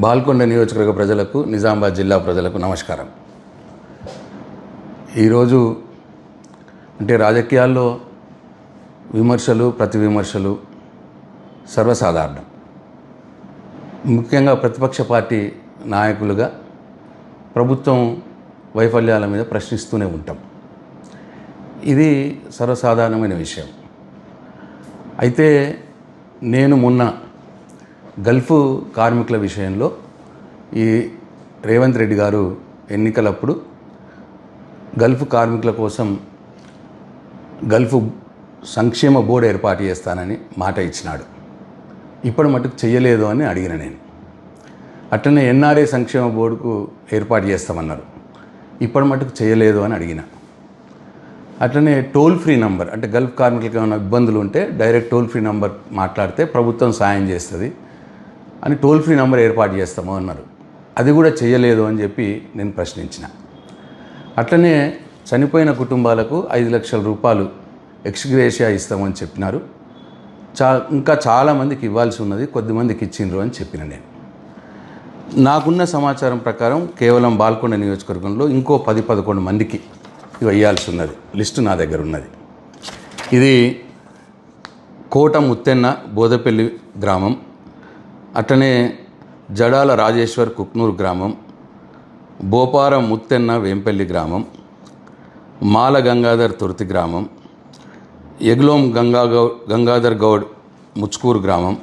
బాల్కొండ నియోజకవర్గ ప్రజలకు, నిజామాబాద్ జిల్లా ప్రజలకు నమస్కారం. ఈరోజు అంటే రాజకీయాల్లో విమర్శలు, ప్రతి విమర్శలు సర్వసాధారణం. ముఖ్యంగా ప్రతిపక్ష పార్టీ నాయకులుగా ప్రభుత్వం వైఫల్యాల మీద ప్రశ్నిస్తూనే ఉంటాం. ఇది సర్వసాధారణమైన విషయం. అయితే నేను మొన్న గల్ఫ్ కార్మికుల విషయంలో ఈ రేవంత్ రెడ్డి గారు ఎన్నికలప్పుడు గల్ఫ్ కార్మికుల కోసం గల్ఫ్ సంక్షేమ బోర్డు ఏర్పాటు చేస్తానని మాట ఇచ్చినాడు. ఇప్పుడు మటుకు చెయ్యలేదు అని అడిగిన నేను. అట్లనే ఎన్ఆర్ఏ సంక్షేమ బోర్డుకు ఏర్పాటు చేస్తామన్నారు. ఇప్పుడు మటుకు చేయలేదు అని అడిగిన. అట్లనే టోల్ ఫ్రీ నంబర్, అంటే గల్ఫ్ కార్మికులకు ఏమైనా ఇబ్బందులు ఉంటే డైరెక్ట్ టోల్ ఫ్రీ నంబర్ మాట్లాడితే ప్రభుత్వం సాయం చేస్తుంది అని టోల్ ఫ్రీ నంబర్ ఏర్పాటు చేస్తాము అన్నారు. అది కూడా చేయలేదు అని చెప్పి నేను ప్రశ్నించిన. అట్లనే చనిపోయిన కుటుంబాలకు 5 లక్షల రూపాయలు ఎక్స్గ్రేషియా ఇస్తామని చెప్పినారు. ఇంకా చాలామందికి ఇవ్వాల్సి ఉన్నది, కొద్దిమందికి ఇచ్చిండ్రు అని చెప్పిన నేను. నాకున్న సమాచారం ప్రకారం కేవలం బాల్కొండ నియోజకవర్గంలో ఇంకో 10-11 మందికి ఇవ్వాల్సి ఉన్నది. లిస్టు నా దగ్గర ఉన్నది. ఇది కోట ముత్తెన్న బోదపల్లి గ్రామం, అట్లనే జడాల రాజేశ్వర్ కుక్నూరు గ్రామం, బోపారం ముత్తెన్న వేంపల్లి గ్రామం, మాల గంగాధర్ తుర్తి గ్రామం, ఎగ్లోం గంగాధర్ గౌడ్ ముచ్కూరు గ్రామం,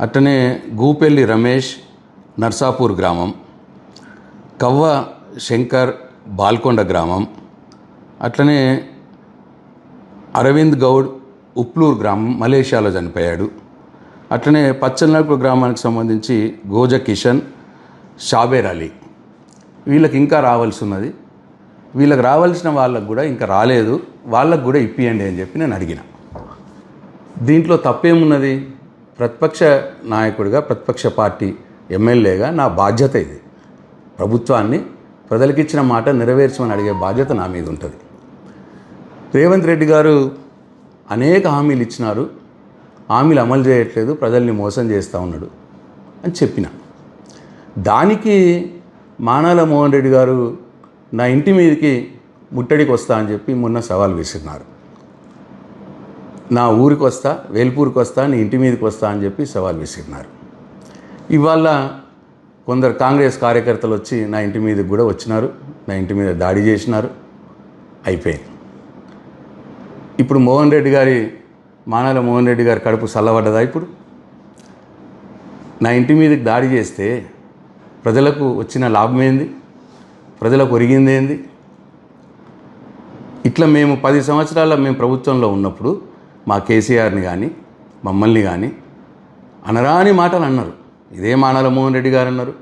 అట్లనే గూపెల్లి రమేష్ నర్సాపూర్ గ్రామం, కవ్వ శంకర్ బాల్కొండ గ్రామం, అట్లనే అరవింద్ గౌడ్ ఉప్లూరు గ్రామం మలేషియాలో చనిపోయాడు. అట్లనే పచ్చనల్పూర్ గ్రామానికి సంబంధించి గోజ కిషన్, షాబేర్ అలీ. వీళ్ళకి ఇంకా రావాల్సి ఉన్నది. వీళ్ళకి రావాల్సిన వాళ్ళకు కూడా ఇంకా రాలేదు, వాళ్ళకు కూడా ఇప్పియండి అని చెప్పి నేను అడిగిన. దీంట్లో తప్పేమున్నది? ప్రతిపక్ష నాయకుడిగా, ప్రతిపక్ష పార్టీ ఎమ్మెల్యేగా నా బాధ్యత ఇది. ప్రభుత్వాన్ని ప్రజలకు ఇచ్చిన మాట నెరవేర్చమని అడిగే బాధ్యత నా మీద ఉంటుంది. రేవంత్ రెడ్డి గారు అనేక హామీలు ఇచ్చినారు, హామీలు అమలు చేయట్లేదు, ప్రజల్ని మోసం చేస్తూ ఉన్నాడు అని చెప్పిన. దానికి మానాల మోహన్ రెడ్డి గారు నా ఇంటి మీదకి ముట్టడికి వస్తా అని చెప్పి మొన్న సవాల్ విసిరినారు. నా ఊరికి వస్తా, వేల్పూర్కి వస్తా, నీ ఇంటి మీదకి వస్తా అని చెప్పి సవాల్ విసిరినారు. ఇవాళ కొందరు కాంగ్రెస్ కార్యకర్తలు వచ్చి నా ఇంటి మీదకి కూడా వచ్చినారు, నా ఇంటి మీద దాడి చేసినారు. అయిపోయింది. ఇప్పుడు మానాల మోహన్ రెడ్డి గారి కడుపు చల్లబడ్డదా? ఇప్పుడు నా ఇంటి మీదకి దాడి చేస్తే ప్రజలకు వచ్చిన లాభం ఏంది? ప్రజలకు ఒరిగింది ఏంది? ఇట్లా మేము 10 సంవత్సరాల మేము ప్రభుత్వంలో ఉన్నప్పుడు మా కేసీఆర్ని కానీ మమ్మల్ని కానీ అనరాని మాటలు అన్నారు. ఇదే మానాల మోహన్ రెడ్డి గారు అన్నారు.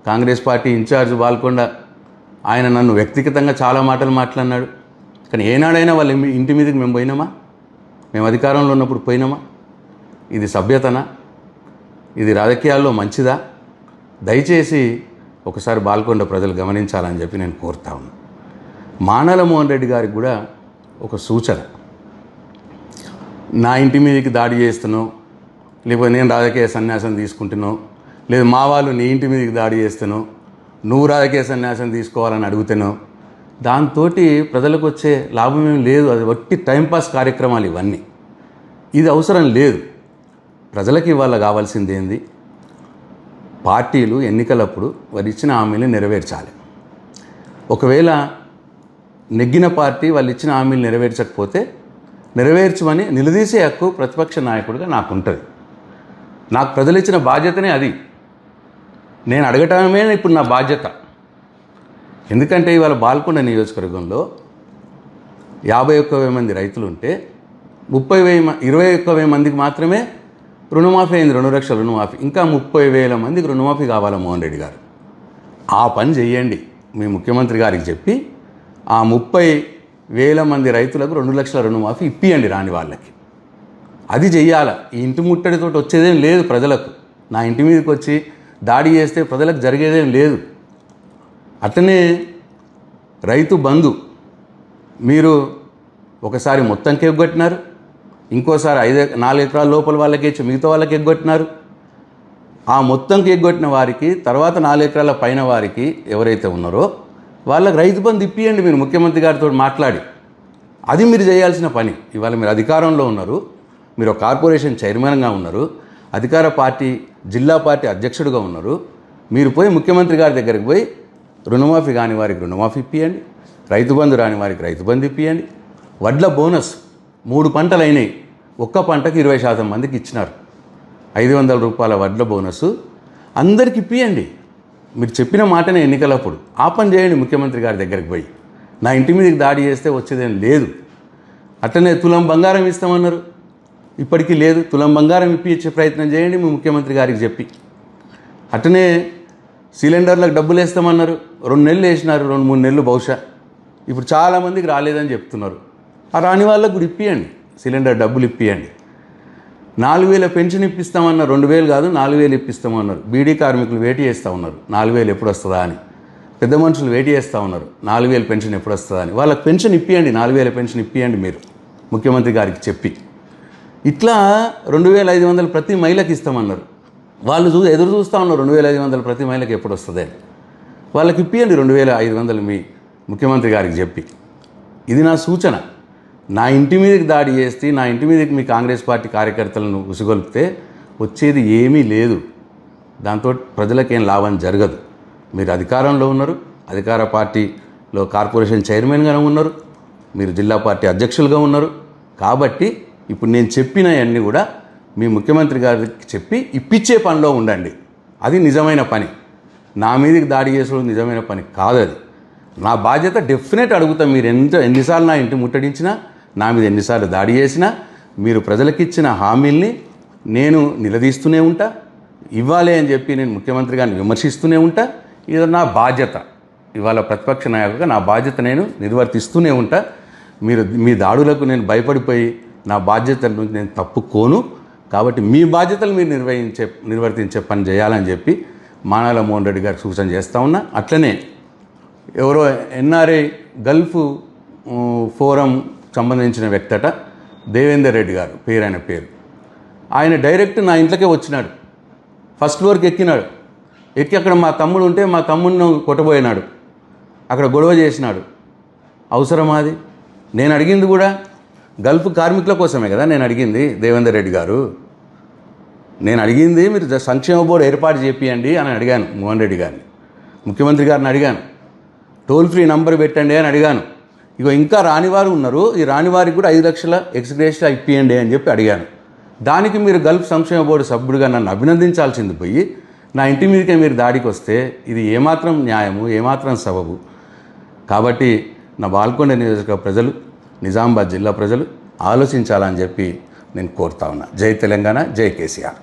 కాంగ్రెస్ పార్టీ ఇన్ఛార్జ్ బాల్కొండ ఆయన నన్ను వ్యక్తిగతంగా చాలా మాటలు మాట్లాడినాడు. కానీ ఏనాడైనా వాళ్ళ ఇంటి మీదకి మేము పోయినామా? మేము అధికారంలో ఉన్నప్పుడు పోయినామా? ఇది సభ్యతనా? ఇది రాజకీయాల్లో మంచిదా? దయచేసి ఒకసారి బాల్కొండ ప్రజలు గమనించాలని చెప్పి నేను కోరుతా ఉన్నాను. మానాల మోహన్ రెడ్డి గారికి కూడా ఒక సూచన. నా ఇంటి మీదకి దాడి చేస్తున్నావు, లేకపోతే నేను రాజకీయ సన్యాసం తీసుకుంటున్నావు, లేదు మా వాళ్ళు నీ ఇంటి మీదకి దాడి చేస్తున్నావు, నువ్వు రాజకీయ సన్యాసం తీసుకోవాలని అడుగుతున్నావు, దాంతో ప్రజలకు వచ్చే లాభం ఏమి లేదు. అది వట్టి టైంపాస్ కార్యక్రమాలు ఇవన్నీ. ఇది అవసరం లేదు. ప్రజలకి ఇవాళ కావాల్సింది ఏంది? పార్టీలు ఎన్నికలప్పుడు వారు ఇచ్చిన హామీలు నెరవేర్చాలి. ఒకవేళ నెగ్గిన పార్టీ వాళ్ళు ఇచ్చిన హామీలు నెరవేర్చకపోతే నెరవేర్చమని నిలదీసే హక్కు ప్రతిపక్ష నాయకుడిగా నాకు ఉంటుంది. నాకు ప్రజలు ఇచ్చిన బాధ్యతనే అది. నేను అడగటమే ఇప్పుడు నా బాధ్యత. ఎందుకంటే ఇవాళ బాల్కొండ నియోజకవర్గంలో 51,000 మంది రైతులు ఉంటే 21,000 మందికి మాత్రమే రుణమాఫీ అయింది. 2 లక్షల రుణమాఫీ. ఇంకా 30,000 మందికి రుణమాఫీ కావాలి. మోహన్ రెడ్డి గారు ఆ పని చెయ్యండి. మీ ముఖ్యమంత్రి గారికి చెప్పి ఆ 30,000 మంది రైతులకు 2 లక్షల రుణమాఫీ ఇప్పియండి రాని వాళ్ళకి. అది చెయ్యాలి. ఈ ఇంటి ముట్టడితో వచ్చేదేం లేదు ప్రజలకు. నా ఇంటి మీదకి వచ్చి దాడి చేస్తే ప్రజలకు జరిగేదేం లేదు. అట్లనే రైతు బంధు మీరు ఒకసారి మొత్తంకి ఎగ్గొట్టినారు, ఇంకోసారి 4 ఎకరాల లోపల వాళ్ళకి ఇచ్చి మిగతా వాళ్ళకి ఎగ్గొట్టినారు. ఆ మొత్తంకి ఎగ్గొట్టిన వారికి తర్వాత 4 ఎకరాల పైన వారికి ఎవరైతే ఉన్నారో వాళ్ళకి రైతు బంధు ఇప్పియండి మీరు ముఖ్యమంత్రి గారితో మాట్లాడి. అది మీరు చేయాల్సిన పని. ఇవాళ మీరు అధికారంలో ఉన్నారు, మీరు ఒక కార్పొరేషన్ చైర్మన్గా ఉన్నారు, అధికార పార్టీ జిల్లా పార్టీ అధ్యక్షుడిగా ఉన్నారు. మీరు పోయి ముఖ్యమంత్రి గారి దగ్గరికి పోయి రుణమాఫీ కాని వారికి రుణమాఫీ ఇప్పియండి, రైతు బంధు రాని వారికి రైతు బంధు ఇప్పియండి, వడ్ల బోనస్ 3 పంటలు అయినాయి, ఒక్క పంటకి 20% మందికి ఇచ్చినారు. 500 రూపాయల వడ్ల బోనస్ అందరికి ఇప్పియండి. మీరు చెప్పిన మాటనే ఎన్నికలప్పుడు ఆ పని చేయండి. ముఖ్యమంత్రి గారి దగ్గరికి పోయి నా ఇంటి మీదకి దాడి చేస్తే వచ్చేదేం లేదు. అట్లనే తులం బంగారం ఇస్తామన్నారు, ఇప్పటికీ లేదు. తులం బంగారం ఇప్పించే ప్రయత్నం చేయండి మీ ముఖ్యమంత్రి గారికి చెప్పి. అట్లనే సిలిండర్లకు డబ్బులు వేస్తామన్నారు, 2 నెలలు వేసినారు, 2-3 నెలలు బహుశా. ఇప్పుడు చాలామందికి రాలేదని చెప్తున్నారు. ఆ రాని వాళ్ళకు కూడా ఇప్పియండి, సిలిండర్ డబ్బులు ఇప్పియండి. 4,000 పెన్షన్ ఇప్పిస్తామన్నారు, 2,000 కాదు 4,000 ఇప్పిస్తామన్నారు. బీడీ కార్మికులు వేటి చేస్తూ ఉన్నారు 4,000 ఎప్పుడు వస్తుందా అని. పెద్ద మనుషులు వేటి చేస్తూ ఉన్నారు 4,000 పెన్షన్ ఎప్పుడు వస్తుందా అని. వాళ్ళకి పెన్షన్ ఇప్పియండి, 4,000 పెన్షన్ ఇప్పియండి మీరు ముఖ్యమంత్రి గారికి చెప్పి. ఇట్లా 2,500 ప్రతి మహిళకి ఇస్తామన్నారు. వాళ్ళు ఎదురు చూస్తూ ఉన్నారు 2,500 ప్రతి మహిళకి ఎప్పుడు వస్తుంది అని. వాళ్ళకి ఇప్పియండి 2,500 మీ ముఖ్యమంత్రి గారికి చెప్పి. ఇది నా సూచన. నా ఇంటి మీదకి దాడి చేస్తే, నా ఇంటి మీదకి మీ కాంగ్రెస్ పార్టీ కార్యకర్తలను ఉసిగొల్పితే వచ్చేది ఏమీ లేదు. దాంతో ప్రజలకేం లాభం జరగదు. మీరు అధికారంలో ఉన్నారు, అధికార పార్టీలో కార్పొరేషన్ చైర్మన్గా ఉన్నారు, మీరు జిల్లా పార్టీ అధ్యక్షులుగా ఉన్నారు. కాబట్టి ఇప్పుడు నేను చెప్పినవన్నీ కూడా మీ ముఖ్యమంత్రి గారికి చెప్పి ఇప్పించే పనిలో ఉండండి. అది నిజమైన పని. నా మీదకి దాడి చేసుకోవడం నిజమైన పని కాదు. అది నా బాధ్యత. డెఫినెట్ అడుగుతా. మీరు ఎన్నిసార్లు నా ఇంటి ముట్టడించినా, నా మీద ఎన్నిసార్లు దాడి చేసినా, మీరు ప్రజలకు ఇచ్చిన హామీల్ని నేను నిలదీస్తూనే ఉంటా. ఇవ్వాలి అని చెప్పి నేను ముఖ్యమంత్రి గారిని విమర్శిస్తూనే ఉంటా. ఇది నా బాధ్యత. ఇవాళ ప్రతిపక్ష నాయకుడిగా నా బాధ్యత నేను నిర్వర్తిస్తూనే ఉంటా. మీ దాడులకు నేను భయపడిపోయి నా బాధ్యతల నుంచి నేను తప్పుకోను. కాబట్టి మీ బాధ్యతలు మీరు నిర్వర్తించే పని చేయాలని చెప్పి మానాల మోహన్ రెడ్డి గారికి సూచన చేస్తూ ఉన్నా. అట్లనే ఎవరో ఎన్ఆర్ఐ గల్ఫ్ ఫోరం సంబంధించిన వ్యక్తట దేవేందర్ రెడ్డి గారు ఆయన పేరు. ఆయన డైరెక్ట్ నా ఇంట్లోకే వచ్చినాడు. ఫస్ట్ ఫ్లోర్కి ఎక్కినాడు. ఎక్కి అక్కడ మా తమ్ముడు ఉంటే మా తమ్ముడిని కొట్టబోయినాడు. అక్కడ గొడవ చేసినాడు. అవసరమా అది? నేను అడిగింది కూడా గల్ఫ్ కార్మికుల కోసమే కదా నేను అడిగింది. దేవేందర్ రెడ్డి గారు, నేను అడిగింది మీరు సంక్షేమ బోర్డు ఏర్పాటు చేపియండి అని అడిగాను. మోహన్ రెడ్డి గారిని, ముఖ్యమంత్రి గారిని అడిగాను. టోల్ ఫ్రీ నంబర్ పెట్టండి అని అడిగాను. ఇగో ఇంకా రానివారు ఉన్నారు, ఈ రానివారికి కూడా 5 లక్షల ఎక్స్గ్రేషియా ఇప్పియండి అని చెప్పి అడిగాను. దానికి మీరు గల్ఫ్ సంక్షేమ బోర్డు సభ్యుడిగా నన్ను అభినందించాల్సింది పోయి నా ఇంటి మీదకే మీరు దాడికి వస్తే ఇది ఏమాత్రం న్యాయము, ఏమాత్రం సబబు? కాబట్టి నా బాల్కొండ నియోజకవర్గ ప్రజలు, నిజామాబాద్ జిల్లా ప్రజలు ఆలోచించాలని చెప్పి నేను కోరుతా ఉన్నా. జై తెలంగాణ, జై కేసీఆర్.